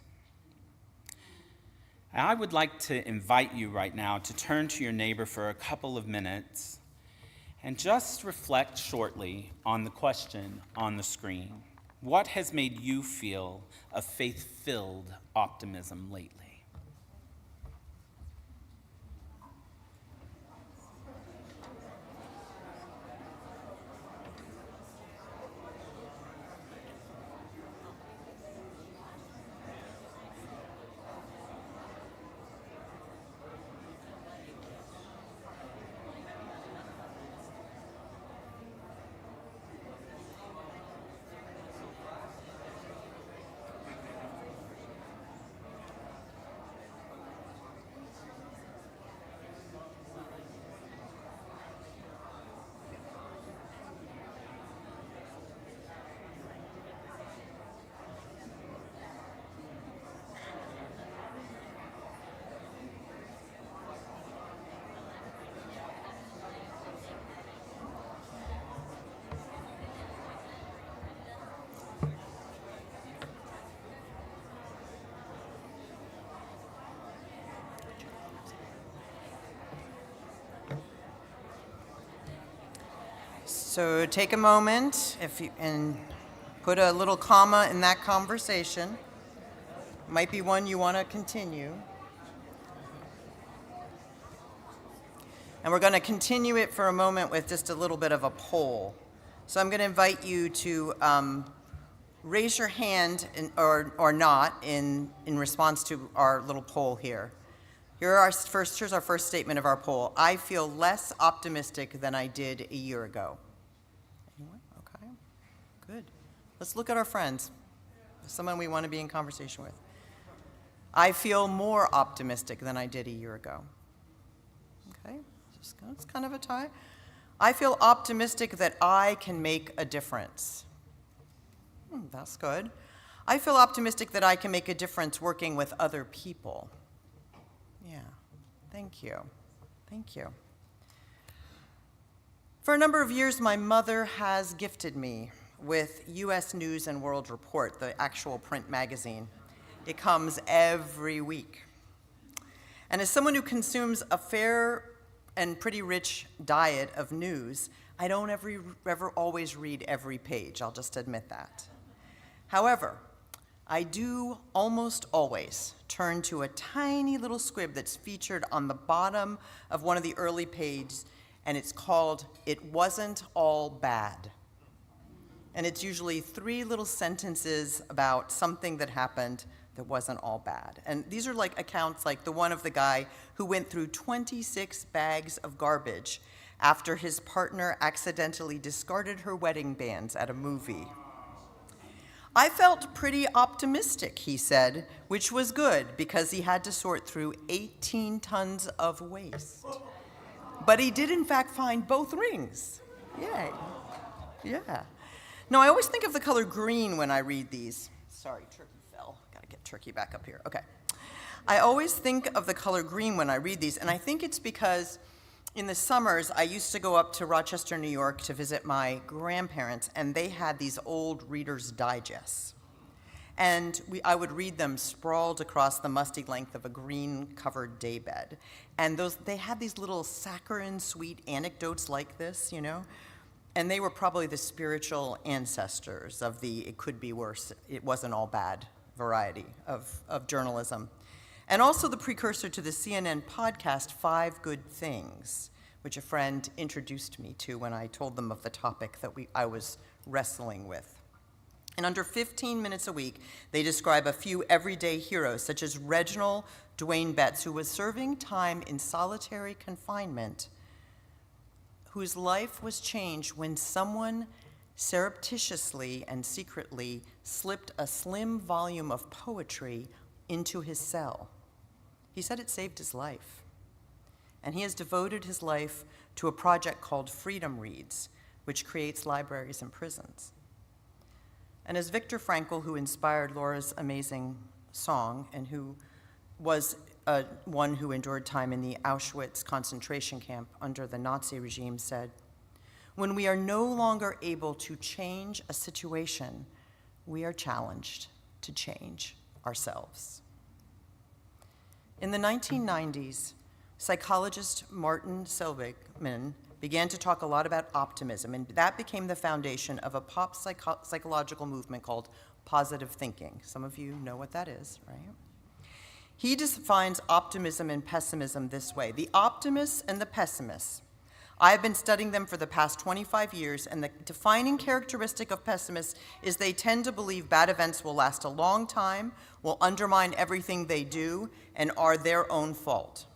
And I would like to invite you right now to turn to your neighbor for a couple of minutes and just reflect shortly on the question on the screen. What has made you feel a faith-filled optimism lately? So take a moment and put a little comma in that conversation. Might be one you want to continue. And we're going to continue it for a moment with just a little bit of a poll. So I'm going to invite you to raise your hand or not in response to our little poll here. Here's our first statement of our poll. I feel less optimistic than I did a year ago. Anyone? Okay, good. Let's look at our friends, someone we want to be in conversation with. I feel more optimistic than I did a year ago. Okay, it's kind of a tie. I feel optimistic that I can make a difference. That's good. I feel optimistic that I can make a difference working with other people. Yeah, thank you. Thank you. For a number of years, my mother has gifted me with U.S. News and World Report, the actual print magazine. It comes every week. And as someone who consumes a fair and pretty rich diet of news, I don't ever always read every page, I'll just admit that. However, I do almost always turn to a tiny little squib that's featured on the bottom of one of the early pages, and it's called, "It Wasn't All Bad." And it's usually 3 little sentences about something that happened that wasn't all bad. And these are like accounts like the one of the guy who went through 26 bags of garbage after his partner accidentally discarded her wedding bands at a movie. I felt pretty optimistic, he said, which was good because he had to sort through 18 tons of waste. But he did, in fact, find both rings. Yay. Yeah. Now, I always think of the color green when I read these. Sorry, turkey fell. Got to get turkey back up here. Okay. I always think of the color green when I read these, and I think it's because in the summers, I used to go up to Rochester, New York to visit my grandparents, and they had these old Reader's Digests. And I would read them sprawled across the musty length of a green-covered daybed. And they had these little saccharine, sweet anecdotes like this, you know? And they were probably the spiritual ancestors of the it could be worse, it wasn't all bad variety of journalism. And also the precursor to the CNN podcast, 5 Good Things, which a friend introduced me to when I told them of the topic that I was wrestling with. In under 15 minutes a week, they describe a few everyday heroes, such as Reginald Dwayne Betts, who was serving time in solitary confinement, whose life was changed when someone surreptitiously and secretly slipped a slim volume of poetry into his cell. He said it saved his life. And he has devoted his life to a project called Freedom Reads, which creates libraries in prisons. And as Viktor Frankl, who inspired Laura's amazing song and who was one who endured time in the Auschwitz concentration camp under the Nazi regime, said, "When we are no longer able to change a situation, we are challenged to change ourselves." In the 1990s, psychologist Martin Seligman began to talk a lot about optimism, and that became the foundation of a pop psychological movement called positive thinking. Some of you know what that is, right? He defines optimism and pessimism this way: the optimists and the pessimists. I have been studying them for the past 25 years, and the defining characteristic of pessimists is they tend to believe bad events will last a long time, will undermine everything they do, and are their own fault.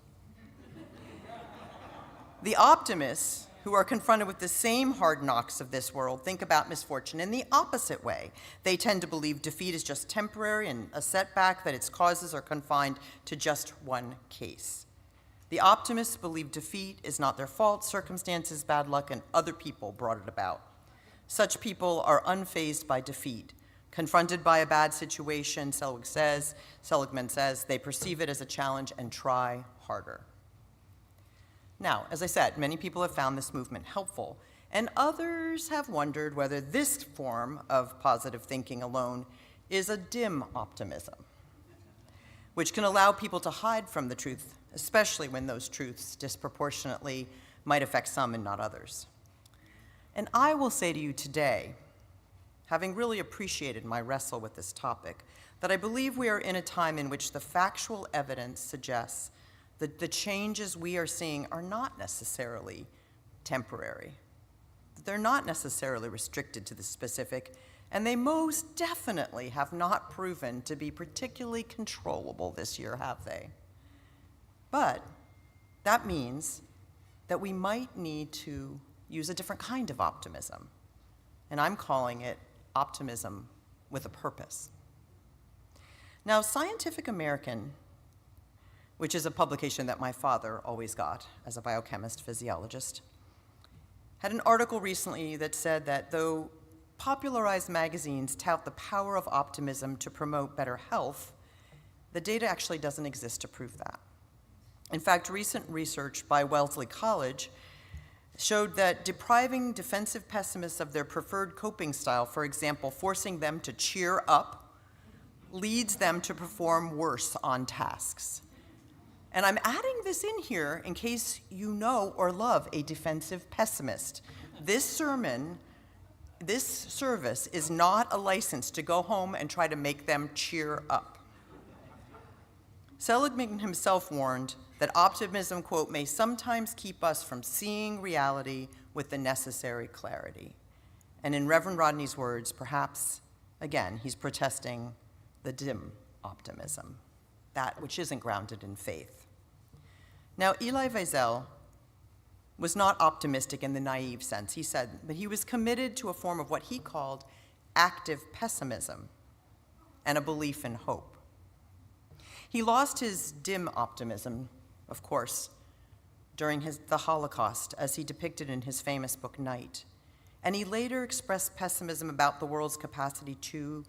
The optimists, who are confronted with the same hard knocks of this world, think about misfortune in the opposite way. They tend to believe defeat is just temporary and a setback, that its causes are confined to just one case. The optimists believe defeat is not their fault, circumstances, bad luck, and other people brought it about. Such people are unfazed by defeat. Confronted by a bad situation, Seligman says, they perceive it as a challenge and try harder. Now, as I said, many people have found this movement helpful, and others have wondered whether this form of positive thinking alone is a dim optimism, which can allow people to hide from the truth, especially when those truths disproportionately might affect some and not others. And I will say to you today, having really appreciated my wrestle with this topic, that I believe we are in a time in which the factual evidence suggests that the changes we are seeing are not necessarily temporary. They're not necessarily restricted to the specific, and they most definitely have not proven to be particularly controllable this year, have they? But that means that we might need to use a different kind of optimism, and I'm calling it optimism with a purpose. Now, Scientific American, which is a publication that my father always got as a biochemist, physiologist, had an article recently that said that though popularized magazines tout the power of optimism to promote better health, the data actually doesn't exist to prove that. In fact, recent research by Wellesley College showed that depriving defensive pessimists of their preferred coping style, for example, forcing them to cheer up, leads them to perform worse on tasks. And I'm adding this in here in case you know or love a defensive pessimist. This service is not a license to go home and try to make them cheer up. Seligman himself warned that optimism, quote, may sometimes keep us from seeing reality with the necessary clarity. And in Reverend Rodney's words, perhaps, again, he's protesting the dim optimism, that which isn't grounded in faith. Now, Elie Wiesel was not optimistic in the naive sense, he said, but he was committed to a form of what he called active pessimism and a belief in hope. He lost his dim optimism, of course, during the Holocaust, as he depicted in his famous book, Night. And he later expressed pessimism about the world's capacity to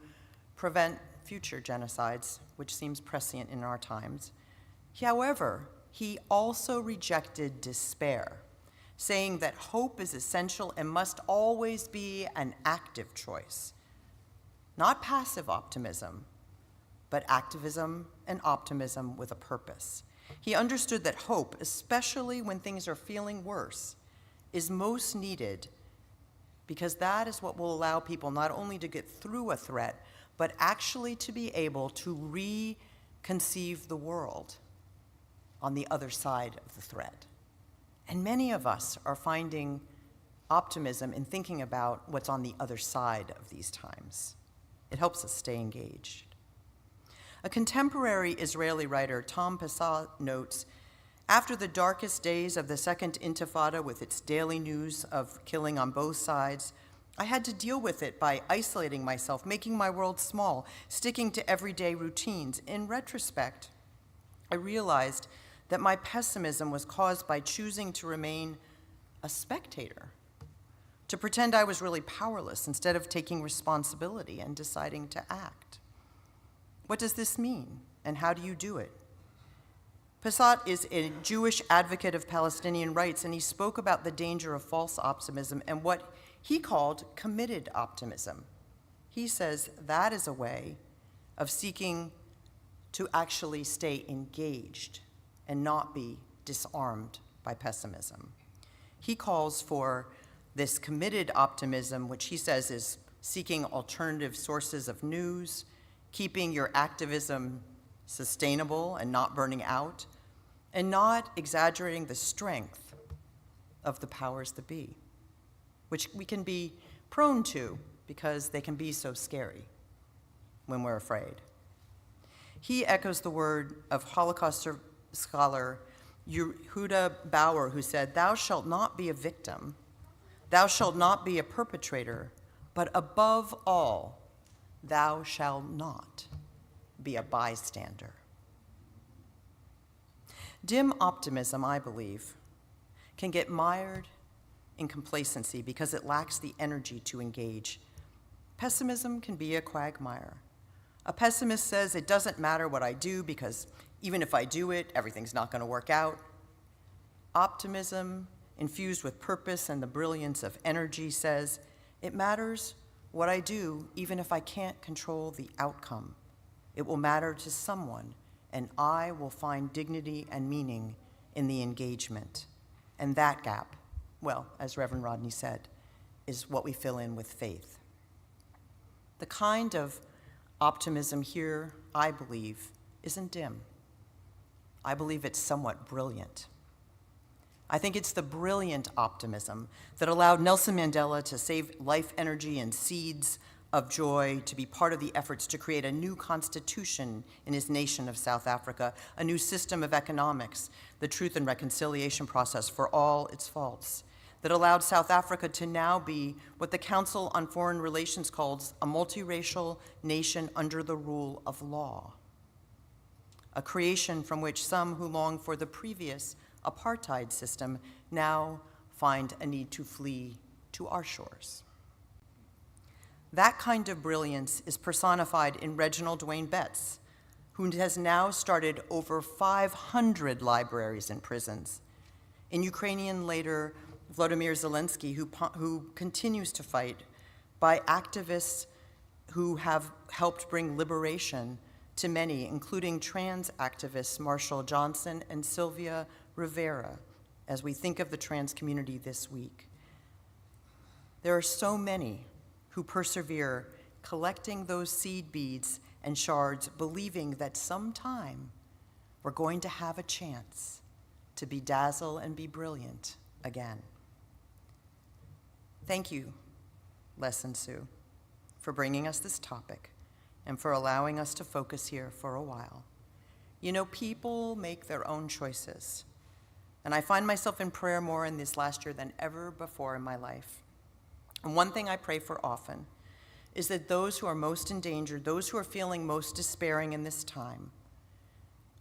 prevent future genocides, which seems prescient in our times. However, he also rejected despair, saying that hope is essential and must always be an active choice. Not passive optimism, but activism and optimism with a purpose. He understood that hope, especially when things are feeling worse, is most needed because that is what will allow people not only to get through a threat, but actually to be able to reconceive the world on the other side of the threat. And many of us are finding optimism in thinking about what's on the other side of these times. It helps us stay engaged. A contemporary Israeli writer, Tom Pesach, notes, after the darkest days of the Second Intifada with its daily news of killing on both sides, I had to deal with it by isolating myself, making my world small, sticking to everyday routines. In retrospect, I realized that my pessimism was caused by choosing to remain a spectator, to pretend I was really powerless instead of taking responsibility and deciding to act. What does this mean, and how do you do it? Pesach is a Jewish advocate of Palestinian rights, and he spoke about the danger of false optimism and what he called committed optimism. He says that is a way of seeking to actually stay engaged and not be disarmed by pessimism. He calls for this committed optimism, which he says is seeking alternative sources of news, keeping your activism sustainable and not burning out, and not exaggerating the strength of the powers that be, which we can be prone to because they can be so scary when we're afraid. He echoes the word of Holocaust scholar Yehuda Bauer, who said, "Thou shalt not be a victim, thou shalt not be a perpetrator, but above all, thou shalt not be a bystander." Dim optimism, I believe, can get mired in complacency because it lacks the energy to engage. Pessimism can be a quagmire. A pessimist says it doesn't matter what I do because even if I do it, everything's not going to work out. Optimism, infused with purpose and the brilliance of energy, says it matters what I do even if I can't control the outcome. It will matter to someone, and I will find dignity and meaning in the engagement. And that gap, well, as Reverend Rodney said, is what we fill in with faith. The kind of optimism here, I believe, isn't dim. I believe it's somewhat brilliant. I think it's the brilliant optimism that allowed Nelson Mandela to save life energy and seeds of joy to be part of the efforts to create a new constitution in his nation of South Africa, a new system of economics, the truth and reconciliation process for all its faults, that allowed South Africa to now be what the Council on Foreign Relations calls a multiracial nation under the rule of law, a creation from which some who long for the previous apartheid system now find a need to flee to our shores. That kind of brilliance is personified in Reginald Dwayne Betts, who has now started over 500 libraries and prisons. In Ukrainian later, Volodymyr Zelensky, who continues to fight, by activists who have helped bring liberation to many, including trans activists Marshall Johnson and Sylvia Rivera, as we think of the trans community this week. There are so many who persevere, collecting those seed beads and shards, believing that sometime we're going to have a chance to bedazzle and be brilliant again. Thank you, Les and Sue, for bringing us this topic and for allowing us to focus here for a while. You know, people make their own choices, and I find myself in prayer more in this last year than ever before in my life. And one thing I pray for often is that those who are most endangered, those who are feeling most despairing in this time,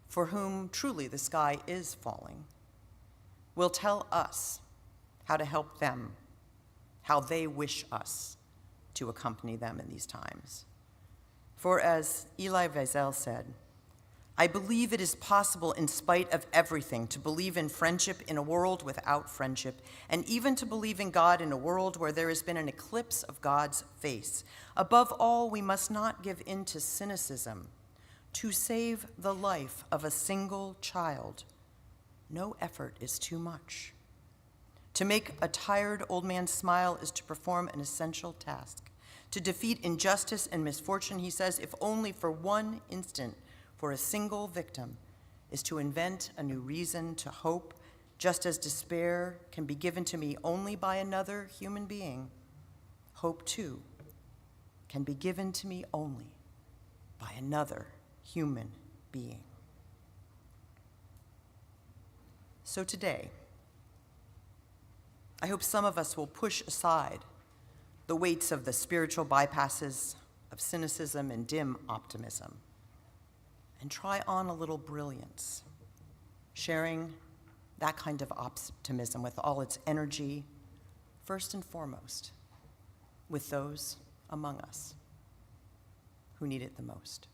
for whom truly the sky is falling, will tell us how to help them, how they wish us to accompany them in these times. For as Elie Wiesel said, I believe it is possible in spite of everything to believe in friendship in a world without friendship, and even to believe in God in a world where there has been an eclipse of God's face. Above all, we must not give in to cynicism. To save the life of a single child, no effort is too much. To make a tired old man smile is to perform an essential task. To defeat injustice and misfortune, he says, if only for one instant, for a single victim, is to invent a new reason to hope, just as despair can be given to me only by another human being. Hope, too, can be given to me only by another human being. So today, I hope some of us will push aside the weights of the spiritual bypasses of cynicism and dim optimism and try on a little brilliance, sharing that kind of optimism with all its energy, first and foremost, with those among us who need it the most.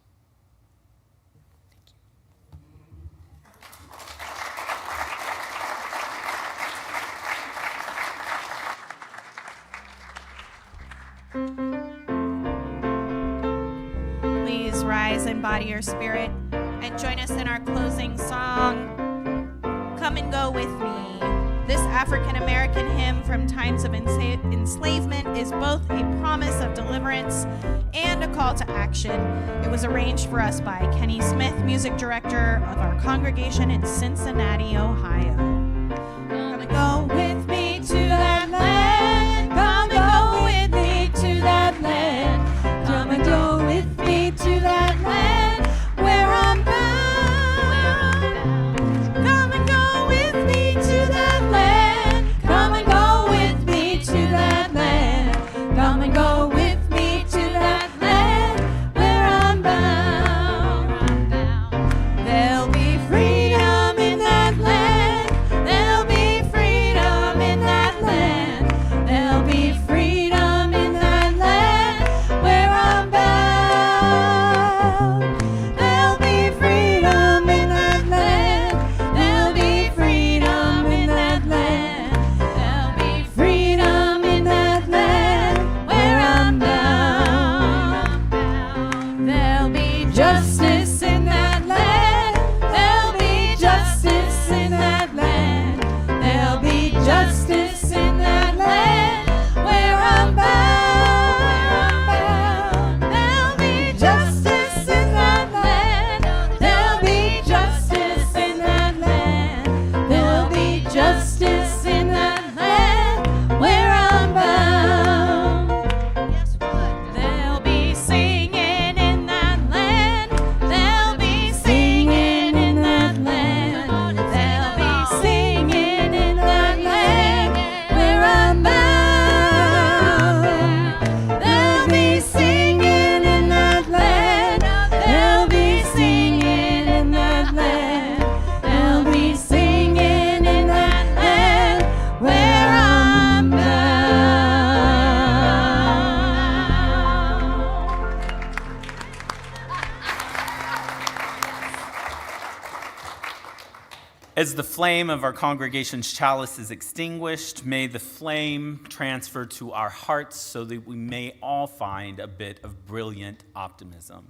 Please rise in body or spirit and join us in our closing song, Come and Go With Me. This African-American hymn from times of enslavement is both a promise of deliverance and a call to action. It was arranged for us by Kenny Smith, music director of our congregation in Cincinnati, Ohio. Come and go with me to that land. Come and go with me to that land. Come and go with me to that land where I'm bound. Come and go with me to that land. Come and go with me to that land. Come and go with me to that land where I'm bound. There'll be freedom in that land. There'll be freedom in that land. There'll be freedom in that land where I'm bound. There'll be freedom in that land. There'll be freedom in that land. There'll be freedom in that land where I'm bound. There'll be justice in that land. There'll be justice in that land. There'll be justice in that land where I'm bound. There'll be justice in that land. There'll be justice in that land. There'll be justice in that land where I'm bound. They'll be singing in that land. They'll be singing in that land. They'll be singing in that land where I'm bound. They'll be singing in that land. They'll be singing in that land. They'll be singing in that land where I'm bound. As the flame of our congregation's chalice is extinguished, may the flame transfer to our hearts so that we may all find a bit of brilliant optimism.